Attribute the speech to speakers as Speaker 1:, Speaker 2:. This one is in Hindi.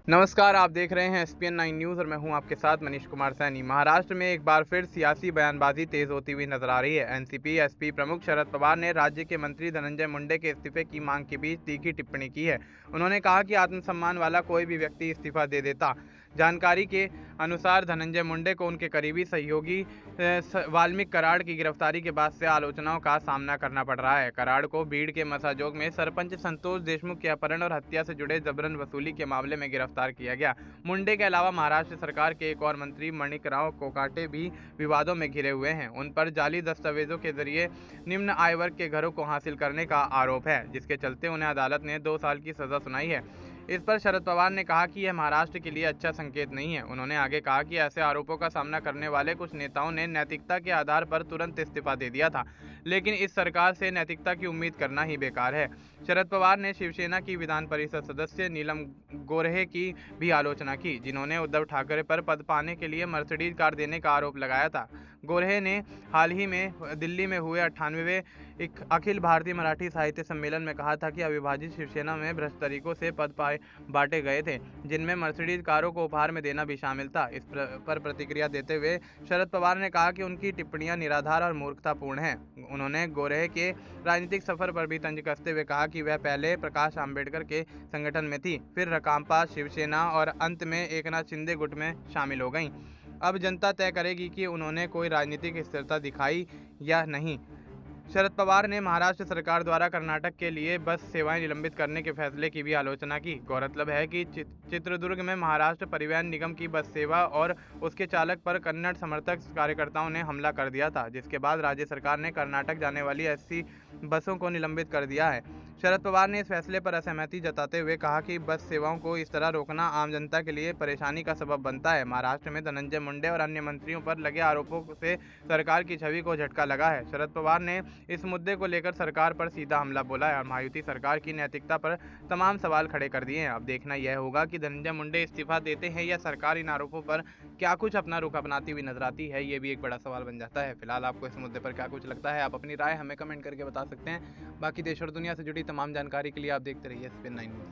Speaker 1: नमस्कार, आप देख रहे हैं एसपीएन 9 न्यूज़ और मैं हूं आपके साथ मनीष कुमार सैनी। महाराष्ट्र में एक बार फिर सियासी बयानबाजी तेज होती हुई नजर आ रही है। एनसीपी एसपी प्रमुख शरद पवार ने राज्य के मंत्री धनंजय मुंडे के इस्तीफे की मांग के बीच तीखी टिप्पणी की है। उन्होंने कहा कि आत्मसम्मान वाला कोई भी व्यक्ति इस्तीफा दे देता। जानकारी के अनुसार धनंजय मुंडे को उनके करीबी सहयोगी वाल्मीकि कराड़ की गिरफ्तारी के बाद से आलोचनाओं का सामना करना पड़ रहा है। कराड़ को बीड़ के मसाजोग में सरपंच संतोष देशमुख के अपहरण और हत्या से जुड़े जबरन वसूली के मामले में गिरफ्तार किया गया। मुंडे के अलावा महाराष्ट्र सरकार के एक और मंत्री माणिकराव कोकाटे भी विवादों में घिरे हुए हैं। उन पर जाली दस्तावेजों के जरिए निम्न आय वर्ग के घरों को हासिल करने का आरोप है, जिसके चलते उन्हें अदालत ने 2 साल की सजा सुनाई है। इस पर शरद पवार ने कहा कि यह महाराष्ट्र के लिए अच्छा संकेत नहीं है। उन्होंने आगे कहा कि ऐसे आरोपों का सामना करने वाले कुछ नेताओं ने नैतिकता के आधार पर तुरंत इस्तीफा दे दिया था, लेकिन इस सरकार से नैतिकता की उम्मीद करना ही बेकार है। शरद पवार ने शिवसेना की विधान परिषद सदस्य नीलम गोऱ्हे की भी आलोचना की, जिन्होंने उद्धव ठाकरे पर पद पाने के लिए मर्सिडीज कार देने का आरोप लगाया था। गोऱ्हे ने हाल ही में दिल्ली में हुए 98वें अखिल भारतीय मराठी साहित्य सम्मेलन में कहा था कि अविभाजित शिवसेना में भ्रष्ट तरीकों से पद पाए बांटे गए थे, जिनमें मर्सिडीज कारों को उपहार में देना भी शामिल था। इस पर प्रतिक्रिया देते हुए शरद पवार ने कहा कि उनकी टिप्पणियां निराधार और मूर्खतापूर्ण हैं। उन्होंने गोरे के राजनीतिक सफर पर भी तंज कसते हुए कहा कि वह पहले प्रकाश आंबेडकर के संगठन में थी, फिर रकांपा, शिवसेना और अंत में एकनाथ शिंदे गुट में शामिल हो गईं। अब जनता तय करेगी कि उन्होंने कोई राजनीतिक स्थिरता दिखाई या नहीं। शरद पवार ने महाराष्ट्र सरकार द्वारा कर्नाटक के लिए बस सेवाएं निलंबित करने के फैसले की भी आलोचना की। गौरतलब है कि चित्रदुर्ग में महाराष्ट्र परिवहन निगम की बस सेवा और उसके चालक पर कन्नड़ समर्थक कार्यकर्ताओं ने हमला कर दिया था, जिसके बाद राज्य सरकार ने कर्नाटक जाने वाली 80 बसों को निलंबित कर दिया है। शरद पवार ने इस फैसले पर असहमति जताते हुए कहा कि बस सेवाओं को इस तरह रोकना आम जनता के लिए परेशानी का सबब बनता है। महाराष्ट्र में धनंजय मुंडे और अन्य मंत्रियों पर लगे आरोपों से सरकार की छवि को झटका लगा है। शरद पवार ने इस मुद्दे को लेकर सरकार पर सीधा हमला बोला है और महायुति सरकार की नैतिकता पर तमाम सवाल खड़े कर दिए हैं। अब देखना यह होगा कि धनंजय मुंडे इस्तीफा देते हैं या सरकार इन आरोपों पर क्या कुछ अपना रुख अपनाती हुई नजर आती है, ये भी एक बड़ा सवाल बन जाता है। फिलहाल आपको इस मुद्दे पर क्या कुछ लगता है, आप अपनी राय हमें कमेंट करके बता सकते हैं। बाकी देश और दुनिया से जुड़ी तमाम जानकारी के लिए आप देखते रहिए एसपीएन 9 न्यूज़।